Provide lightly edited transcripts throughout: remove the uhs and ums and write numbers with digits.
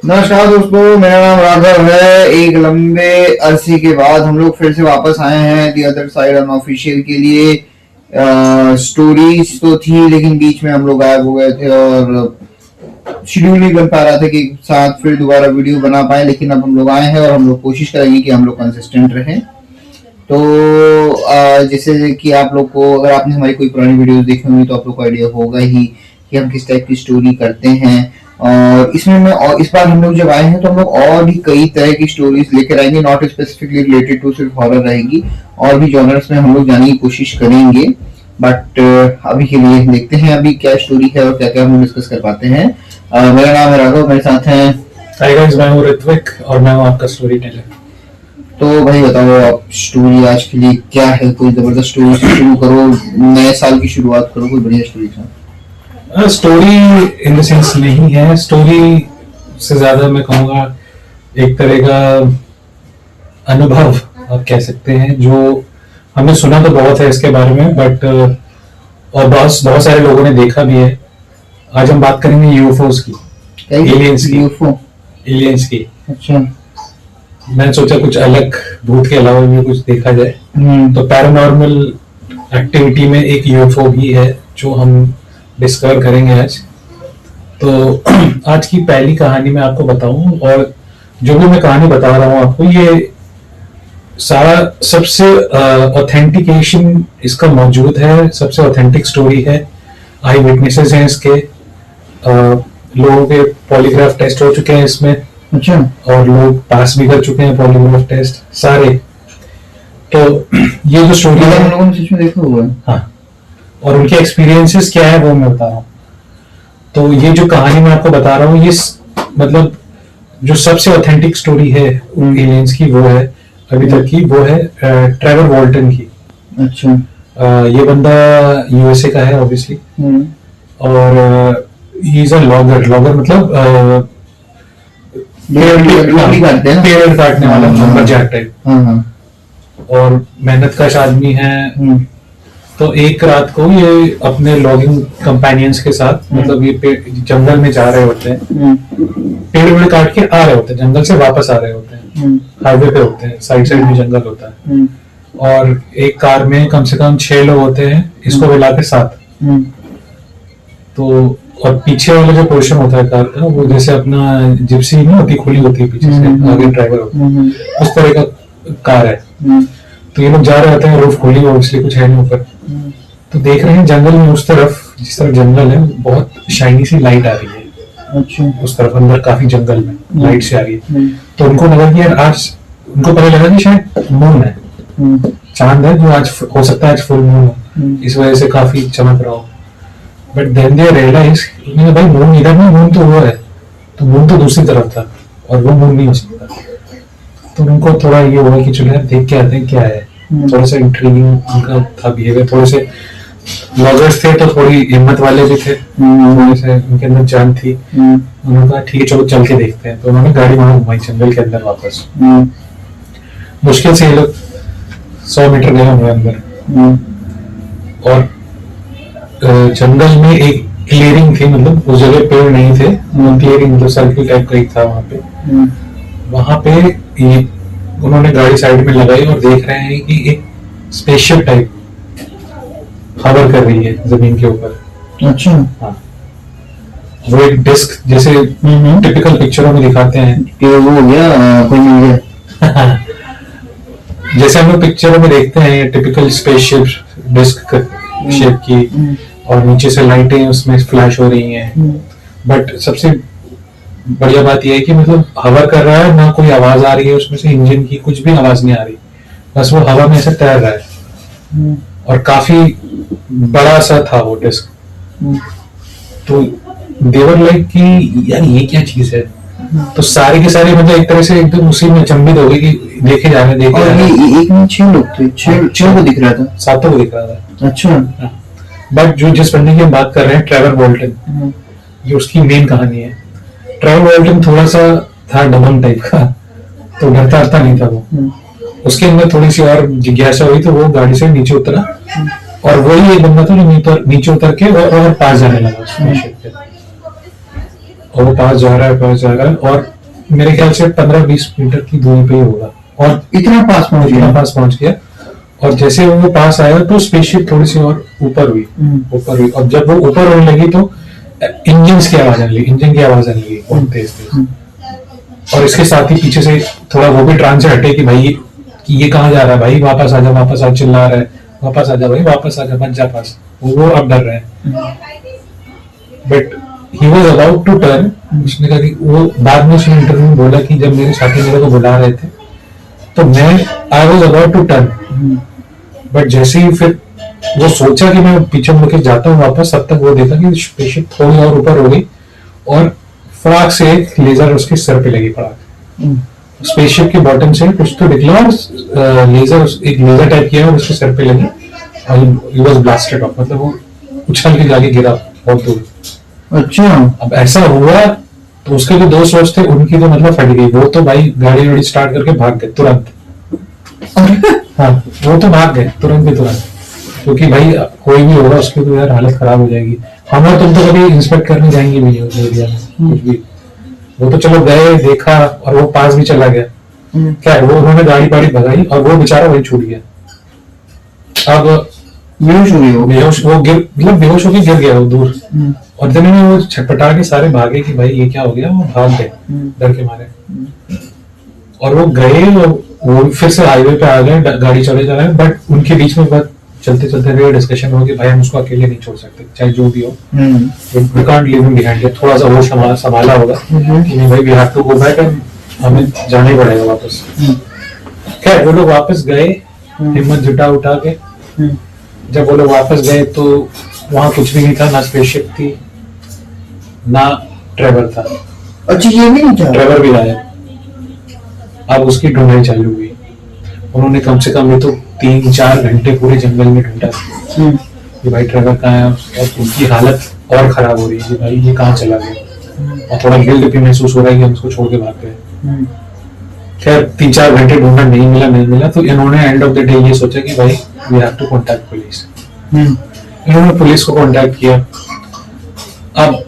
नमस्कार दोस्तों, मेरा नाम राघव है। एक लंबे अरसे के बाद हम लोग फिर से वापस आए हैं दी अदर साइड अनऑफिशियल के लिए। स्टोरीज तो थी लेकिन बीच में हम लोग गायब हो गए थे और शेड्यूल नहीं बन पा रहा था कि साथ फिर दोबारा वीडियो बना पाए। लेकिन अब हम लोग आए हैं और हम लोग कोशिश करेंगे कि हम लोग कंसिस्टेंट रहें। तो जैसे कि आप लोग को, अगर आपने हमारी कोई पुरानी वीडियोस देखी होंगी तो आप लोग को आइडिया होगा ही कि हम किस टाइप की स्टोरी करते हैं। और इसमें और इस बार हम लोग जब आए हैं तो हम लोग और भी कई तरह की स्टोरीज लेकर आएंगे, नॉट स्पेसिफिकली रिलेटेड टू सिर्फ हॉरर रहेगी। और भी जॉनर्स में हम लोग जाने की कोशिश करेंगे। बट अभी के लिए देखते हैं अभी क्या स्टोरी है और क्या क्या हम डिस्कस कर पाते हैं। मेरा नाम है राघव, मेरे साथ हैं हाय गाइस, मैं हूं ऋत्विक और मैं हूं आपका स्टोरी टेलर। तो भाई बताओ, आप स्टोरी आज के लिए क्या है? कोई जबरदस्त स्टोरी से शुरू करो, नए साल की शुरुआत करो कोई बढ़िया स्टोरी से। स्टोरी इन द सेंस नहीं है, स्टोरी से ज्यादा मैं कहूँगा एक तरह का अनुभव आप कह सकते हैं, जो हमने सुना तो बहुत है इसके बारे में, बट और बहुत सारे लोगों ने देखा भी है। आज हम बात करेंगे यूएफओस की, एलियंस की। अच्छा, मैंने सोचा कुछ अलग, भूत के अलावा भी कुछ देखा जाए। तो पैरानॉर्मल एक्टिविटी में एक यूएफओ भी है जो हम डिस्कवर करेंगे आज। तो आज की पहली कहानी मैं आपको बताऊं, और जो भी मैं कहानी बता रहा हूं आपको, ये सारा सबसे ऑथेंटिकेशन इसका मौजूद है, सबसे ऑथेंटिक स्टोरी है। आई विटनेसेस हैं इसके, लोगों के पॉलीग्राफ टेस्ट हो चुके हैं इसमें। अच्छा, और लोग पास भी कर चुके हैं पॉलीग्राफ टेस्ट सारे। तो ये जो स्टोरी है, हम लोगों ने सच में देखा हुआ है। हाँ, और उनके एक्सपीरियंसेस क्या है वो मैं बता रहा हूँ। तो ये जो कहानी मैं आपको बता रहा हूँ, ये मतलब जो सबसे ऑथेंटिक स्टोरी है एलियंस की, वो है अभी तक की, वो है ट्रेवर वॉल्टन की। अच्छा, ये बंदा यूएसए का है ऑब्वियसली, और ही इज अ लॉगर मतलब पेड़ काटने वाला लंबरजैक टाइप, और मेहनतकश आदमी है। तो एक रात को ये अपने लॉगिंग कंपेनियंस के साथ, मतलब ये जंगल में जा रहे होते हैं, पेड़ वेड़ काट के आ रहे होते हैं, जंगल से वापस आ रहे होते हैं, हाईवे पे होते हैं, साइड साइड में जंगल होता है। और एक कार में कम से कम 6 लोग होते हैं, इसको मिला के 7। तो और पीछे वाला जो पोर्शन होता है कार का, वो जैसे अपना जिप्सी नहीं होती, खुली होती है पीछे से, आगे ड्राइवर होता है, उस तरह का कार है। तो ये लोग जा रहे होते हैं, रूफ खुली है, इसलिए कुछ है नहीं ऊपर। तो देख रहे हैं जंगल में उस तरफ, जिस तरफ जंगल है, बहुत शाइनी सी लाइट आ रही है। अच्छा, उस तरफ अंदर काफी जंगल में लाइट से आ रही है। तो उनको लगा कि यार आज, उनको पहले लगा कि शायद मून है, चांद है, जो आज हो सकता है आज फुल मून हो, इस वजह से काफी चमक रहा हो। बट देन दे रियलाइज, भाई मून इधर नहीं, मून तो वो है, तो मून तो दूसरी तरफ था और वो मून नहीं हो सकता। तो उनको थोड़ा ये हुआ कि चलो यार देख के आते हैं क्या है। थोड़ा सा इंट्रीगिंग उनका था बिहेवियर, थोड़े से लॉगर्स थे तो थोड़ी हिम्मत वाले भी थे, थोड़े से उनके अंदर जान थी। उन्होंने कहा ठीक है चलो चल के देखते हैं। तो उन्होंने गाड़ी वहां घुमाई जंगल के अंदर वापस। मुश्किल से ये लोग 100 मीटर गए होंगे अंदर, और जंगल में एक क्लियरिंग थी, मतलब उस जगह पेड़ नहीं थे, क्लियरिंग मतलब सर्किल टाइप का एक था वहां पे। वहां पे ये उन्होंने गाड़ी साइड में लगाई और देख रहे हैं कि एक स्पेसशिप टाइप हवर कर रही है जमीन के ऊपर। अच्छा, हाँ, वो एक डिस्क जैसे टिपिकल पिक्चरों में दिखाते हैं कि वो हो गया, कोई मिल गया। जैसे हम लोग पिक्चरों में देखते हैं टिपिकल स्पेसशिप डिस्क शेप की, और नीचे से लाइटें उसमें फ्लैश हो रही हैं। बट सबसे बढ़िया बात यह है कि मतलब हवा कर रहा है, ना कोई आवाज आ रही है उसमें से, इंजन की कुछ भी आवाज नहीं आ रही, बस वो हवा में से तैर रहा है। और काफी बड़ा सा था वो डिस्क। तो देवर लाइक कि यार ये क्या चीज है। तो सारे के सारे मतलब एक तरह से एकदम उसी में अचंभित हो गई कि देखे जा रहे और ये एक में 6 लोग थे, 6 को दिख रहा था, 7 को दिख रहा था। अच्छा, बट जो जिस बंदे की हम बात कर रहे हैं, ट्रेवर वॉल्टन, ये उसकी मेन कहानी है। ट्रेवर वॉल्टन थोड़ा सा था दबंग टाइप का, तो डरता नहीं था वो। उसके अंदर थोड़ी सी और जिज्ञासा हुई तो वो गाड़ी से नीचे उतरा, और वही एक बंदा था जो नीचे उतर के और पास जाने लगा। और वो पास जा रहा है और मेरे ख्याल से 15-20 मीटर की दूरी पे ही होगा और इतना पास पहुंच इतना गया। पास पहुंच गया। और जैसे वो पास आया तो स्पेसशिप थोड़ी सी और ऊपर हुई और जब वो ऊपर होने लगी तो इंजन की आवाज आने लगी बहुत तेज तेज। और इसके साथ ही पीछे से थोड़ा वो भी ट्रांस से हटे कि भाई कि ये कहाँ जा रहा है भाई, वापस आ चिल्ला रहा है, वापस आ जा भाई, वापस आ जा, मत जा पास। वो अब डर रहे हैं। But he was about to turn. उसने कहा कि वो बाद में उसने इंटरव्यू में बोला कि जब मेरे साथी मेरे को बुला रहे थे तो मैं I was about to turn, but जैसे ही फिर वो सोचा कि मैं पीछे मुड़ के जाता हूँ वापस, तब तक वो देखा कि स्पेसशिप थोड़ी और ऊपर हो गई और फड़ाक से एक लेजर उसके सर पे लगी। फड़ाक स्पेसशिप के बॉटम से कुछ तो निकला और एक लेजर टाइप किया और उसके सर पे लगी और ही वाज ब्लास्टेड ऑफ, मतलब वो उछल के जाके गिरा बहुत दूर। अच्छा। अब ऐसा हुआ तो उसके जो दोस्त वोस्त थे उनकी तो मतलब फट गई। वो तो भाई गाड़ी वाड़ी स्टार्ट करके भाग गए तुरंत। हाँ, वो तो भाग गए तुरंत क्योंकि भाई कोई भी होगा उसकी तो यार हालत खराब हो जाएगी। हम और तुम तो कभी इंस्पेक्ट करने जाएंगे भी नहीं उस एरिया में कुछ भी। वो तो चलो गए, देखा और वो पास भी चला गया। क्या है, वो उन्होंने गाड़ी पाड़ी भगाई और वो बेचारा वही छूट गया। अब बेहोश हो गई वो। बेहोश होकर गिर गया वो दूर। और जब इन्होंने वो छटपटा के सारे भागे कि भाई ये क्या हो गया, वो भाग गए डर के मारे। और वो गए और वो फिर से हाईवे पे आ गए, गाड़ी चले जा रहे हैं, बट उनके बीच में बात चलते चलते डिस्कशन हो कि भाई हम उसको अकेले नहीं छोड़ सकते, चाहे जो भी हो। We can't leave him behind. थोड़ा सा होश संभाला होगा कि नहीं भाई we have to go back and हमें जाना ही पड़ेगा वापस। खैर वो लोग वापस गए हिम्मत जुटा उठा के। जब वो लोग वापस गए तो वहां कुछ भी नहीं था, ना स्पेसशिप थी ना ट्रेवर था। अच्छा, ये भी नहीं था। ट्रेवर भी आया। अब उसकी ढूंढाई चालू हुई। उन्होंने कम से कम ये तो 3-4 घंटे पूरे जंगल में ढूंढा कि भाई ट्रेवर कहाँ है। और उनकी हालत और खराब हो रही है कि भाई ये कहाँ चला गया और थोड़ा गिल्ट भी महसूस हो रहा है कि हम उसको छोड़ के भाग गए। खैर 3-4 घंटे ढूंढा, नहीं मिला तो इन्होंने एंड ऑफ द डे ये सोचा कि भाई we have to contact police. इन्होंने पुलिस को कॉन्टैक्ट किया। अब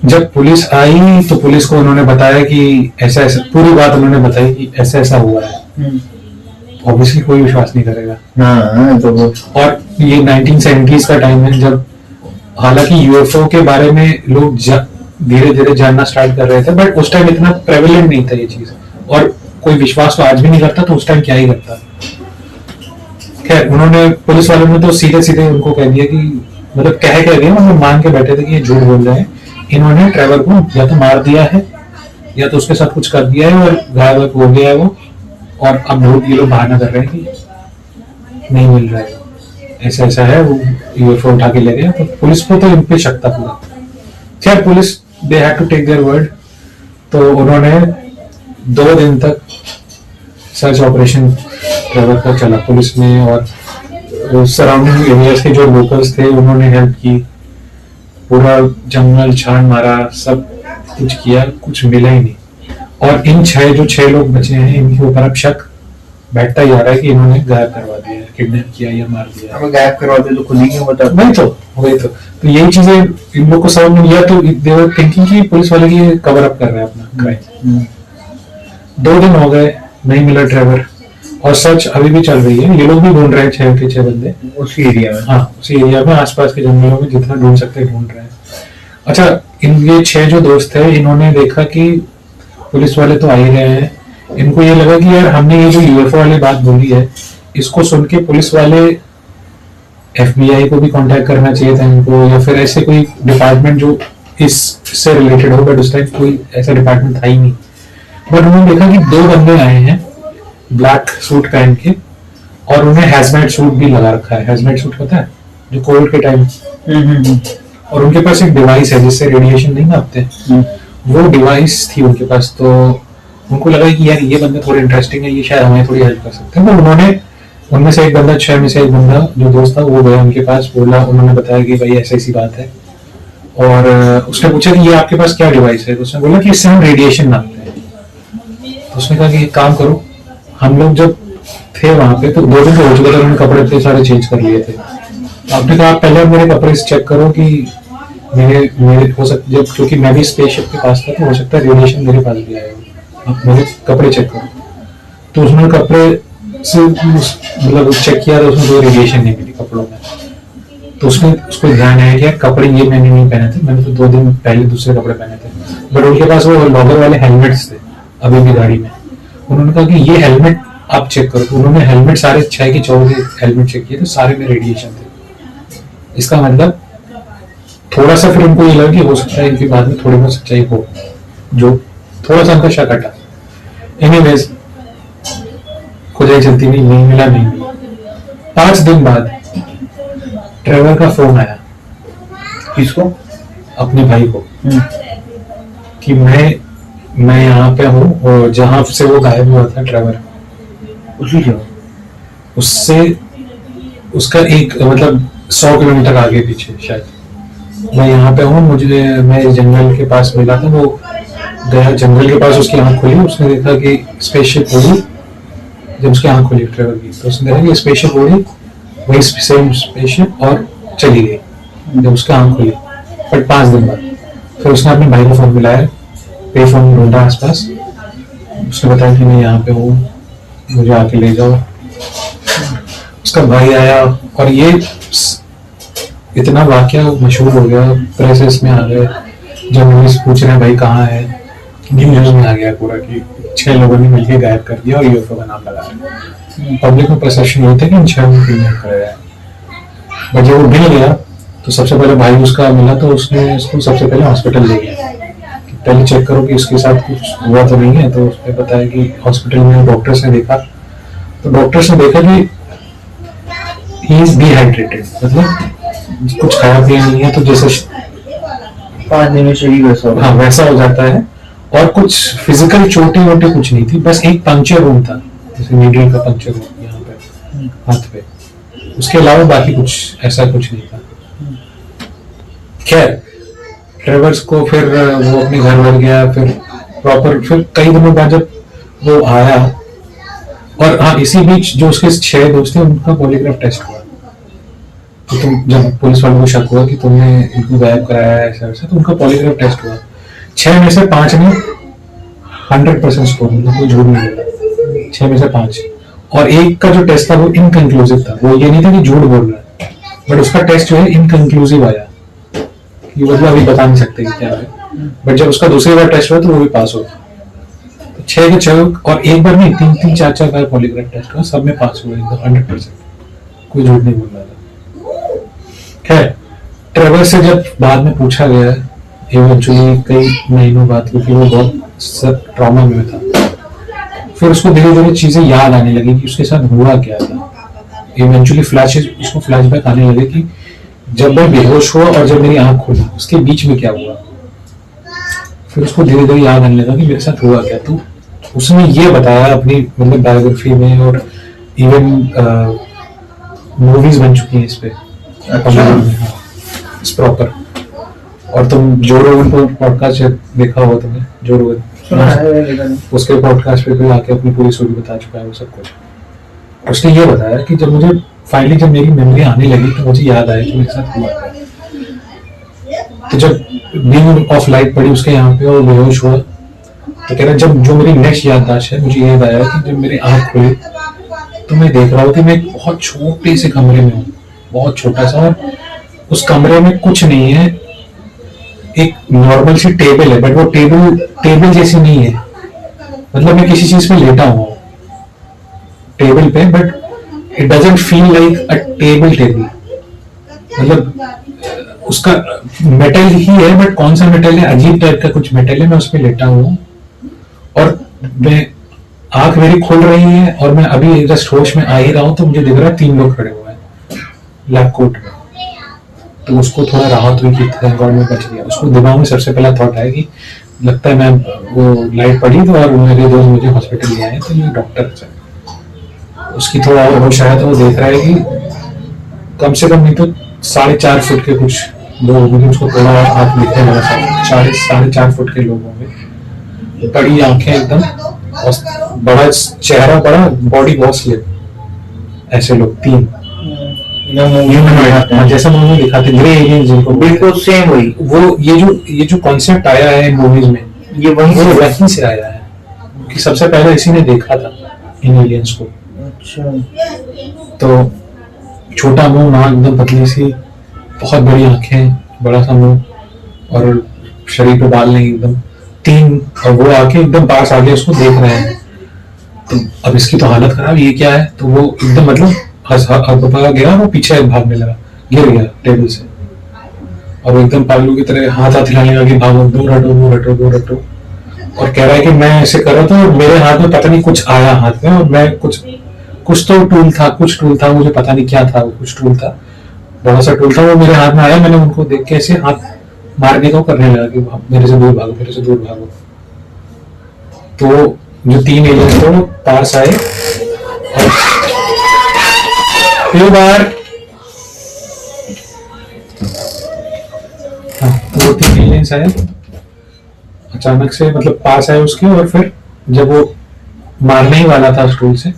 जब पुलिस आई तो पुलिस को उन्होंने बताया कि ऐसा पूरी बात उन्होंने बताई कि ऐसा हुआ है। ऑब्वियसली कोई विश्वास नहीं करेगा। हाँ, तो वो और ये 1970s का टाइम है जब हालांकि यूएफओ के बारे में लोग धीरे धीरे जानना स्टार्ट कर रहे थे, बट उस टाइम इतना प्रेवलेंट नहीं था ये चीज और कोई विश्वास तो आज भी नहीं करता, तो उस टाइम क्या ही करता। खैर उन्होंने पुलिस वालों ने तो सीधे उनको कह दिया कि मतलब कह दिया, मतलब मान के बैठे थे कि ये झूठ बोल रहे हैं। इन्होंने ट्रेवर को या तो मार दिया है या तो उसके साथ कुछ कर दिया है और घायल हो गया है वो। और अब लोग ये लोग बहाना कर रहे हैं कि नहीं मिल रहा है, ऐसा है, वो यूएफओ उठा के ले गया। तो पुलिस को तो इन पे शक था पूरा। खैर police they had to take their word. तो उन्होंने 2 दिन तक सर्च ऑपरेशन ट्रेवर का चला पुलिस में और सराउंडिंग एरियाज के जो लोकल्स थे उन्होंने हेल्प की। पूरा जंगल छान मारा, सब कुछ किया, कुछ मिला ही नहीं। और इन 6 लोग बचे हैं इनके ऊपर अब शक बैठता ही आ रहा है कि इन्होंने गायब करवा दिया, किडनैप किया या मार दिया। अब गायब करवाते तो खुद ही क्यों बता। वही तो यही चीजें इन लोग को समझ में लिया तो दे वर थिंकिंग कि पुलिस वाले ये कवर अप कर रहे हैं अपना क्राइम। 2 दिन हो गए, नहीं मिला ट्रेवर और सर्च अभी भी चल रही है। ये लोग भी ढूंढ रहे हैं 6 के 6 बंदे उसी एरिया में। हाँ, उसी एरिया में आसपास के जंगलों में जितना ढूंढ सकते हैं ढूंढ रहे हैं। अच्छा, ये 6 जो दोस्त थे इन्होंने देखा कि पुलिस वाले तो आ ही गए हैं। इनको ये लगा कि यार हमने ये जो यूएफओ वाली बात बोली है इसको सुन के पुलिस वाले एफबीआई को भी कांटेक्ट करना चाहिए था इनको, या फिर ऐसे कोई डिपार्टमेंट जो इससे रिलेटेड हो। बट उस टाइम कोई ऐसा डिपार्टमेंट था ही नहीं। बट उन्होंने देखा कि 2 बंदे आए हैं ब्लैक सूट पहन के और उन्हें हैजमेट सूट भी लगा रखा है। हैजमेट सूट पता है, जो कोविड के टाइम। और उनके पास एक डिवाइस है जिससे रेडिएशन नहीं नापते, वो डिवाइस थी उनके पास। तो उनको लगा कि यार ये बंदे थोड़े इंटरेस्टिंग है, ये शायद हमें थोड़ी हेल्प कर सकते हैं। तो उन्होंने उनमें से एक बंदा 6 में से एक बंदा जो दोस्त था वो गया उनके पास, बोला, उन्होंने बताया कि भाई ऐसी बात है। और उसने पूछा कि ये आपके पास क्या डिवाइस है। तो उसने बोला कि इससे हम रेडिएशन नापते हैं। तो उसने कहा कि एक काम करो, हम लोग जब थे वहां पे तो 2 दिन हो चुका था, उन्होंने कपड़े अपने सारे चेंज कर लिए थे। तो आपने कहा आप पहले मेरे कपड़े चेक करो कि मेरे मेरे हो सकता जब, क्योंकि मैं भी स्पेसशिप के पास था, तो हो सकता है रेडिएशन मेरे पास भी आया। आप मेरे कपड़े चेक करो, तो उसने कपड़े से मतलब चेक किया तो उसमें कोई रेडिएशन नहीं मिली कपड़ों में। तो उसने उसको ध्यान आया कि यार कपड़े ये मैंने नहीं पहने थे, मैंने तो 2 दिन पहले दूसरे कपड़े पहने थे। बट उनके पास वो लॉगर वाले हेलमेट्स थे अभी भी गाड़ी में। उन्होंने कहा कि ये हेलमेट आप चेक करो, तो उन्होंने हेलमेट सारे 6 के 14 हेलमेट चेक किए, तो सारे में रेडिएशन थे। इसका मतलब थोड़ा सा फिर उनको ये लगा कि हो सकता है इनकी बात में थोड़ी बहुत सच्चाई हो, जो थोड़ा सा उनका शक हटा। एनीवेज खुदाई चलती नहीं मिला। 5 दिन बाद ट्रेवर का फोन आया। किसको? अपने भाई को, कि मैं यहाँ पे हूँ, और जहाँ से वो गायब हुआ था ट्रेवर, उसी जगह उससे उसका एक मतलब 100 किलोमीटर आगे पीछे शायद। मैं यहाँ पे हूँ, मैं जंगल के पास मिला था। वो गया जंगल के पास, उसकी आंख खुली, उसने देखा कि स्पेसशिप होगी। जब उसकी आंख खुली ट्रेवर की, तो उसने देखा कि स्पेसशिप होगी, वही सेम स्पेसशिप, और चली गई जब उसकी आंख खुली। बट 5 दिन बाद फिर उसने अपने भाई को फोन मिलाया, पे फोन ढूंढा आसपास। उसने बताया कि मैं यहाँ पे हूँ, मुझे आके ले जाओ। उसका भाई आया, और ये इतना वाकया मशहूर हो गया, प्रेसेस में आ गए, जर्नलिस्ट पूछ रहे हैं भाई कहाँ है, न्यूज में आ गया पूरा कि 6 लोगों ने मिलकर गायब कर दिया और यूएफओ का नाम लगाया। पब्लिक में परसेप्शन ये था कि इन 6 लोगों को किडनैप करा गया। बट जब वो मिल गया, तो सबसे पहले भाई उसका मिला, तो उसने उसको सबसे पहले हॉस्पिटल ले गया कि पहले चेक करो कि उसके साथ कुछ हुआ तो नहीं है। तो उसने बताया कि हॉस्पिटल में डॉक्टर्स ने देखा, तो डॉक्टर्स ने देखा कि ही इज डिहाइड्रेटेड, मतलब कुछ खाया पिया नहीं है, तो जैसे 5 दिन में शरीर वैसा हो। हाँ वैसा हो जाता है। और कुछ फिजिकल चोटें वोटें कुछ नहीं थी, बस एक पंक्चर वूंड था, जैसे नीडल का पंक्चर वूंड यहाँ पे हाथ पे। उसके अलावा बाकी कुछ ऐसा कुछ नहीं था। खैर ट्रेवर्स को फिर वो अपने घर वर गया, फिर प्रॉपर, फिर कई दिनों बाद जब वो आया, और हाँ इसी बीच जो उसके 6 दोस्त थे उनका पॉलीग्राफ टेस्ट हुआ। तो तुम जब पुलिस वालों को शक हुआ कि तुमने इनको गायब कराया है ऐसा वैसा, तो उनका पॉलीग्राफ टेस्ट हुआ। 6 में से 5 ने 100% स्कोर, मतलब कोई झूठ नहीं बोला। 6 में से 5, और एक का जो टेस्ट था वो इनकंक्लूसिव था। वो ये नहीं था कि झूठ बोल रहा है, बट उसका टेस्ट जो है इनकंक्लूसिव आया, कि मतलब अभी बता नहीं सकते कि क्या है। बट जब उसका दूसरी बार टेस्ट हुआ तो वो भी पास हो गया। तो 6 के 6, और एक बार नहीं 3-3, 4-4 बार पॉलीग्राफ टेस्ट हुआ, सब में पास हुआ एकदम 100%, कोई झूठ नहीं बोल रहा था। खैर ट्रेवर से जब बाद में पूछा गया, इवेंचुअली कई महीनों बाद, क्योंकि वो बहुत ट्रॉमा में था, फिर उसको धीरे धीरे चीजें याद आने लगी कि उसके साथ हुआ क्या था। इवेंचुअली उसको फ्लैशबैक आने लगे कि जब मैं बेहोश हुआ और जब मेरी आंख खुली, उसके बीच में क्या हुआ। फिर उसको धीरे धीरे याद आने लगा कि मेरे साथ हुआ क्या। तो उसने ये बताया अपनी मतलब बायोग्राफी में, और इवन मूवीज बन चुकी हैं इस पे, इस प्रॉपर। और तुम जो रोगन को पॉडकास्ट देखा होगा तुमने, जो रोगन, उसके पॉडकास्ट पे कोई आके अपनी पूरी स्टोरी बता चुका है वो सब कुछ। उसने ये बताया कि जब मुझे फाइनली जब मेरी मेमोरी आने लगी, तो मुझे याद आया कि मेरे साथ हुआ था। तो जब बीइंग ऑफ लाइट पड़ी उसके यहाँ पे और बेहोश हुआ, तो कह रहा जब जो मेरी नेक्स्ट याददाश्त है, मुझे याद आया कि जब मेरी आंख खुली तो मैं देख रहा हूँ कि मैं एक बहुत छोटे से कमरे में हूँ, बहुत छोटा सा, और उस कमरे में कुछ नहीं है। एक नॉर्मल सी टेबल है, बट वो टेबल जैसी नहीं है, मतलब मैं किसी चीज पे लेटा हुआ हूँ टेबल पे, but it doesn't feel like a table. मतलब उसका मेटल ही है, बट कौन सा मेटल है, अजीब टाइप का कुछ मेटल है। मैं उस पर लेटा हूँ, और मैं आंख मेरी खुल रही है, और मैं अभी जस्ट होश में आ ही रहा हूँ, तो मुझे दिख रहा है 3 लोग खड़े हुए हैं लैब कोट में। तो उसको थोड़ा राहत हुई कि थैंक गॉड में बच गया। उसको दिमाग में सबसे पहला थॉट आया कि लगता है मैं वो लाइट पड़ी तो, और मेरे दोस्त मुझे हॉस्पिटल ले आए, तो ये डॉक्टर है। उसकी थोड़ा और होश आया, तो वो देख रहा है कि कम से कम नहीं तो 4.5 फुट के कुछ लोग होंगे। उसको थोड़ा हाथ दिखने लगा, 4.5 फुट के लोग होंगे, बड़ी आंखें एकदम, बड़ा चेहरा, बड़ा बॉडी बहुत स्लिम, ऐसे लोग 3। ह्यूमनॉइड, जैसा मूवी दिखाते ग्रे एलियंस जिनको बिल्कुल सेम वही, वो ये जो कॉन्सेप्ट आया है मूवीज में, ये वही वो से। वहीं से आया है कि सबसे पहले इसी ने देखा था इन एलियंस को। अच्छा, तो छोटा मुंह, नाक एकदम पतली सी, बहुत बड़ी आंखें, बड़ा सा मुंह, और शरीर पे बाल नहीं एकदम, तीन, और वो आके एकदम पास आगे उसको देख रहे हैं। तो अब इसकी तो हालत खराब, ये क्या है, तो वो एकदम मतलब हड़बड़ा गया, वो पीछे भागने लगा, गिर गया टेबल से, और वो एकदम पागलों की तरह हाथ हिलाने लगा कि भागो, दूर हटो दूर हटो दूर हटो, और कह रहा है कि मैं ऐसे कर रहा था और मेरे हाथ में पता नहीं कुछ आया हाथ में, और मैं कुछ तो टूल था, मुझे पता नहीं क्या था, वो कुछ टूल था, बड़ा सा टूल था, वो मेरे हाथ में आया, मैंने उनको देख के ऐसे हाथ मारने को करने लगा कि मेरे से दूर भागो, मेरे से दूर भागो। तो जो तीन एलियंस थे वो पास आए, और फिर बार तो वो तीन एलियंस आए अचानक से, मतलब पास आए उसके, और फिर जब वो मारने ही वाला था स्टूल से,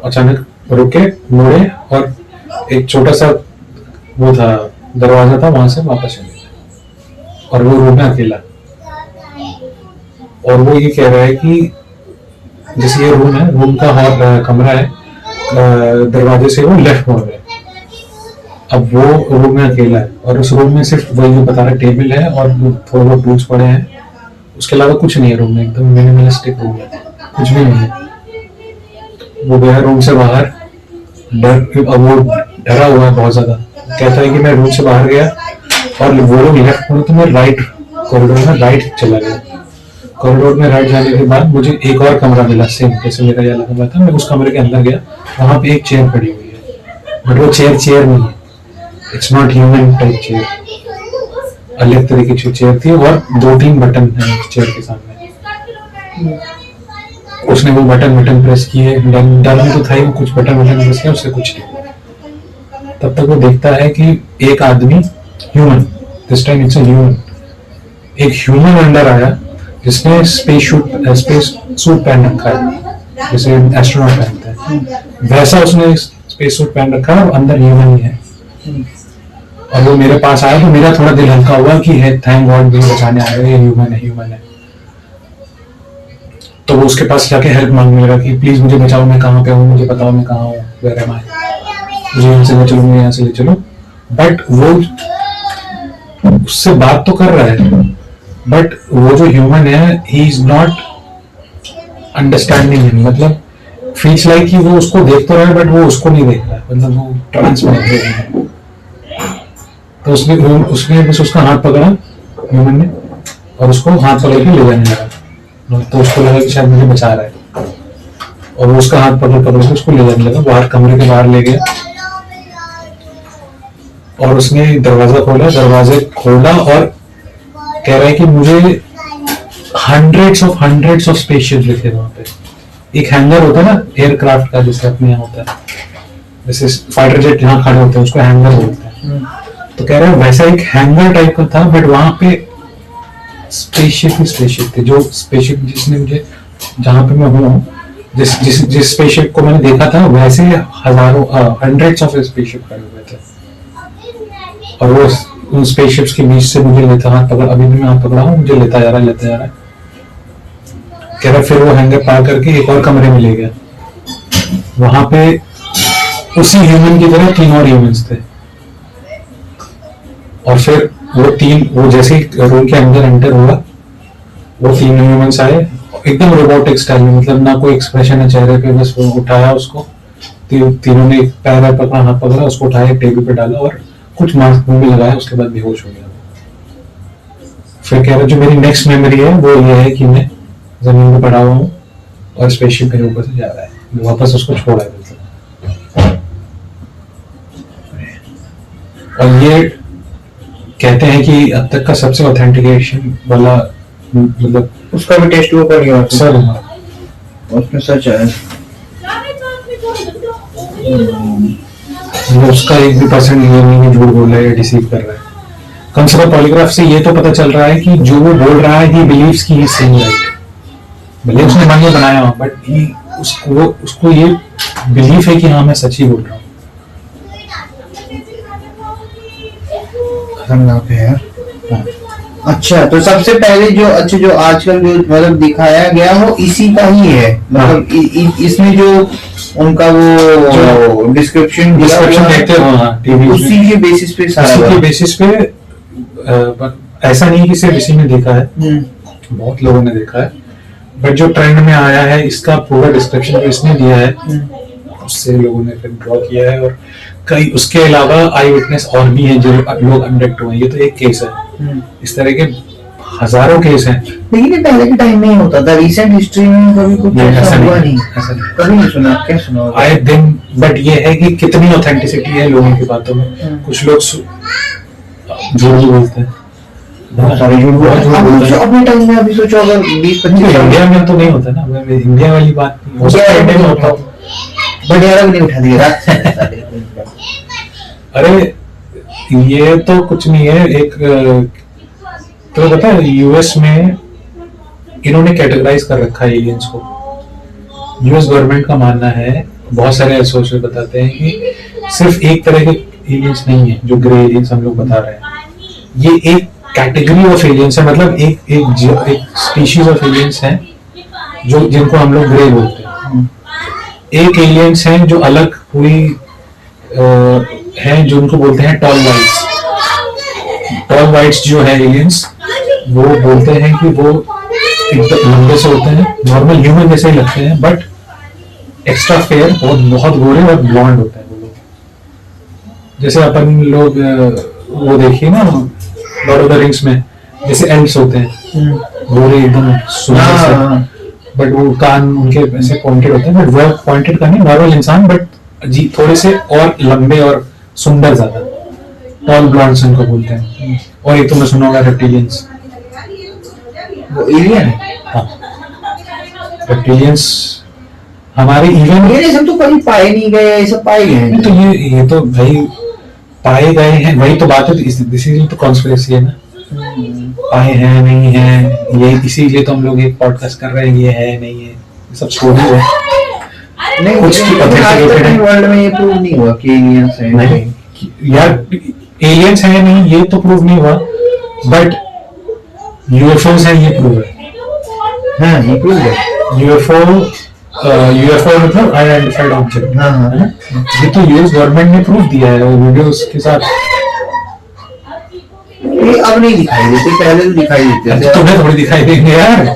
अचानक रुके, मुड़े, और एक छोटा सा वो था दरवाजा था, वहां से वापस चले गए, और वो रूम में अकेला, और वो ये कह रहा है कि जैसे ये रूम है, रूम का कमरा है, दरवाजे से वो लेफ्ट मोड़ है, अब वो रूम में अकेला है, और उस रूम में सिर्फ वही जो बता रहा टेबल है और थोड़े बहुत टूल्स पड़े हैं, उसके अलावा कुछ नहीं है रूम में, एकदम मिनिमलिस्टिक रूम है, कुछ भी नहीं है। वो गया रूम से बाहर, अब वो डरा हुआ है बहुत ज्यादा, कहता है कि मैं रूम से बाहर गया और वो लोग लेफ्ट मुड़े तो मैं राइट कॉरिडोर में राइट चला गया, कॉरिडोर में राइट जाने के बाद मुझे एक और कमरा मिला, सेम जैसे मेरा ये कमरा था, मैं उस कमरे के अंदर गया, वहां पे एक चेयर पड़ी हुई है, बट वो चेयर नहीं है, it's not human type chair, अलग तरीके की चेयर थी, और 2-3 बटन है चेयर के सामने। उसने वो बटन प्रेस किए, डर तो था ही, वो कुछ बटन प्रेस किया, उससे कुछ नहीं। तब तक वो देखता है कि एक आदमी, human, this time it's a human, एक ह्यूमन अंदर आया जिसने स्पेस सूट पहन रखा है, जैसे एस्ट्रोनॉट पहनते हैं, वैसा उसने स्पेस सूट पहन रखा है, और अंदर ह्यूमन ही है, और वो मेरे पास आया, तो मेरा थोड़ा दिल हल्का हुआ कि है, थैंक गॉड मुझे बचाने आ गए, ह्यूमन है। तो वो उसके पास जाके हेल्प मांगने लगा कि प्लीज मुझे बचाओ, मैं कहाँ पे हूँ, मुझे बताओ मैं कहाँ हूँ, वेयर एम आई, मुझे यहाँ से ले चलो, मुझे यहाँ से ले चलो। बट वो उससे बात तो कर रहा है, बट वो जो ह्यूमन है, he is not understanding him, मतलब फील्स लाइक कि वो उसको देख तो रहा है, बट वो उसको नहीं देख रहा है, मतलब वो ट्रांस में है। तो उसने बस उसका हाथ पकड़ा ह्यूमन ने, और उसको हाथ पकड़ के ले जाने लगा, तो उसको लगा कि शायद मुझे बचा रहा है, और वो उसका हाथ पकड़ के उसको ले जाने लगा, बाहर कमरे के बाहर ले गया, और उसने दरवाजा खोला और कह रहा है कि मुझे हंड्रेड्स ऑफ स्पेसशिप दिखे वहां पे। एक हैंगर होता है ना एयरक्राफ्ट का, जैसे अपने यहाँ होता है, जैसे फाइटर जेट जहाँ खड़े होते हैं उसको हैंगर बोलते हैं, तो कह रहा है वैसा एक हैंगर टाइप का था, बट वहां पे स्पेसशिप थे, जो स्पेसशिप जिसने मुझे, जहाँ पे मैं हूँ, जिस स्पेसशिप को मैंने देखा था, वैसे हंड्रेड्स ऑफ स्पेसशिप खड़े हुए थे, और वो उन स्पेसशिप्स के बीच से मुझे लेता हाथ पकड़, अभी भी मैं हाथ पकड़ा हूँ, मुझे लेता जा रहा है। कह रहा फिर वो हैंगर पार करके एक और कमरे में ले गया, वहां पे उसी ह्यूमन की तरह 3 और ह्यूमंस थे, और फिर वो जैसे ही रूम के अंदर एंटर हुआ, वो 3 ह्यूमंस आए एकदम रोबोटिक स्टाइल में, मतलब ना कोई एक्सप्रेशन है चेहरे पे, बस वो उठाया उसको, तीनों ने पैर पकड़ा, हाथ पकड़ा, उसको उठाया, टेबल पे डाला, और कुछ मास्क मुंह में लगाया, उसके बाद बेहोश हो गया। फिर कह रहा जो मेरी नेक्स्ट मेमोरी है वो ये है कि मैं जमीन पे पड़ा हुआ हूँ और स्पेसशिप मेरे ऊपर से जा रहा है, वापस उसको छोड़ा है, और ये कहते हैं कि अब तक का सबसे ऑथेंटिकेशन वाला, मतलब उसका भी टेस्ट वो कर गया सर, उसमें सच है, उसका 1% ये नहीं झूठ बोल रहा है या डिसीव कर रहा है। कम से कम पॉलीग्राफ से ये तो पता चल रहा है कि जो वो बोल रहा है, ही बिलीव्स कि ही इज सेइंग राइट, भले उसने मन में बनाया हो, बट उसको ये बिलीफ है कि हाँ मैं सच ही बोल रहा हूँ। खतरनाक है यार। हाँ। अच्छा, तो सबसे पहले जो जो आजकल जो मतलब दिखाया गया वो इसी का ही है, मतलब इसमें जो उनका वो डिस्क्रिप्शन देखते हो, हाँ, टीवी उसी के बेसिस पे सारा उसी के बेसिस पे ऐसा नहीं कि सिर्फ इसी ने देखा है, बहुत लोगों ने देखा है, बट जो ट्रेंड में आया है इसका पूरा डिस्क्रिप्शन जो इसने दिया है उससे लोगों ने फिर ड्रॉ किया है। और कई उसके अलावा आई विटनेस और भी हैं जो लोग अब्डक्ट हुए हैं। ये तो एक केस है, इस तरह के हजारों केस हैं। लेकिन ये पहले के टाइम में ही होता था, रिसेंट हिस्ट्री में कभी कुछ ऐसा हुआ नहीं, कभी नहीं सुना। क्या सुना आए दिन, बट ये है कि कितनी ऑथेंटिसिटी है लोगों की बातों में। कुछ लोग झूठ भी बोलते हैं, बहुत सारे झूठ बोलते हैं अपने टाइम में। अभी सोचो अगर 20-25 इंडिया में तो नहीं होता ना, इंडिया वाली बात नहीं हो सकता, इंडिया में होता, बट यार नहीं उठा दिया। अरे ये तो कुछ नहीं है। एक तो पता है यूएस में इन्होंने कैटेगराइज कर रखा है एलियंस को। यूएस गवर्नमेंट का मानना है, बहुत सारे सोर्सेज बताते हैं कि सिर्फ एक तरह के एलियंस नहीं है जो ग्रे एलियंस हम लोग बता रहे हैं, ये एक कैटेगरी ऑफ एलियंस है, मतलब एक स्पीशीज ऑफ एलियंस है जो जिनको हम लोग ग्रे बोलते हैं। एक एलियंस हैं जो अलग पूरी हैं, जो उनको बोलते हैं टॉल वाइट्स। टॉल वाइट्स जो है एलियंस, वो बोलते हैं कि वो एकदम लंबे से होते हैं, नॉर्मल ह्यूमन जैसे ही लगते हैं, बट एक्स्ट्रा फेयर, बहुत गोरे और ब्लॉन्ड होते हैं वो लोग। जैसे अपन लोग वो देखिए ना लॉर्ड ऑफ द रिंग्स में, जैसे एल्व्स होते हैं गोरे एकदम सुंदर से, बट वो कान उनके ऐसे पॉइंटेड होते हैं, बट वो पॉइंटेड का नहीं, नॉर्मल इंसान, बट जी थोड़े से और लंबे और सुंदर ज्यादा, टॉल ब्लॉन्ड्स उनको बोलते हैं। और एक तो मैं सुना होगा रेप्टिलियंस, वो एलियन है। हाँ, रेप्टिलियंस हमारे इवन ये सब तो कभी पाए नहीं गए, ये सब पाए गए हैं। तो ये तो भाई पाए गए हैं, वही तो बात है। दिस इज तो कॉन्स्पिरेसी है ना, पाए हैं नहीं है, ये इसीलिए तो हम लोग एक पॉडकास्ट कर रहे हैं, ये है नहीं है, ये सब स्टोरी है। नहीं, कुछ वर्ल्ड में ये प्रूव नहीं हुआ कि एलियंस है। नहीं यार, एलियंस है नहीं ये तो प्रूव नहीं हुआ, बट यूएफओस है ये प्रूव है। हाँ, ये प्रूव है। यूएफओ मतलब अनआइडेंटिफाइड ऑब्जेक्ट। हाँ हाँ, ये तो यूएस गवर्नमेंट ने प्रूव दिया है वीडियोस के साथ। ये अब नहीं दिखाई देते, पहले तो दिखाई देते थे। तुम्हें थोड़ी दिखाई देंगे यार,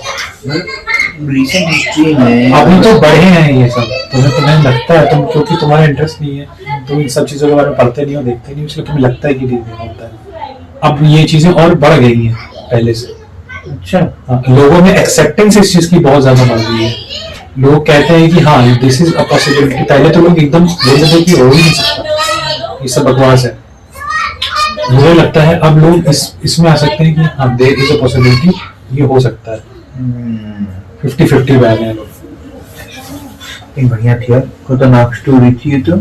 रिसेंट हिस्ट्री में अभी तो बढ़े हैं ये सब। तुम्हें लगता है, तुम क्योंकि तुम्हारा इंटरेस्ट नहीं है, तुम इन सब चीजों के बारे में पढ़ते नहीं हो, देखते नहीं, इसलिए तुम्हें लगता है कि देखना होता है। अब ये चीजें और बढ़ गई हैं पहले से। अच्छा, हाँ, लोगों में एक्सेप्टेंस इस चीज की बहुत ज्यादा बढ़ गई है। लोग कहते हैं कि हाँ दिस इज अ पॉसिबिलिटी। पहले तो लोग एकदम बोलते थे कि हो ही नहीं सकता, ये सब बकवास है। मुझे लगता है अब लोग इसमें आ सकते हैं कि हाँ देयर इज अ पॉसिबिलिटी, ये हो सकता है। 50-50 बैग हैं लोग। बढ़िया थी यार, खतरनाक स्टोरी थी ये तो।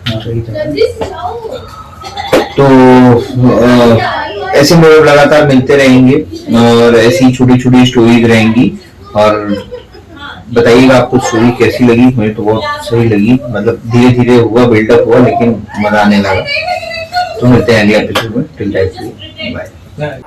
सही था। तो ऐसे लोग लगातार मिलते रहेंगे और ऐसी छोटी छोटी स्टोरीज रहेंगी। और बताइएगा आपको स्टोरी कैसी लगी। मुझे तो बहुत सही लगी, मतलब धीरे धीरे हुआ, बिल्डअप हुआ, लेकिन मजा आने लगा। तो मिलते हैं अगले एपिसोड में। Till time bye.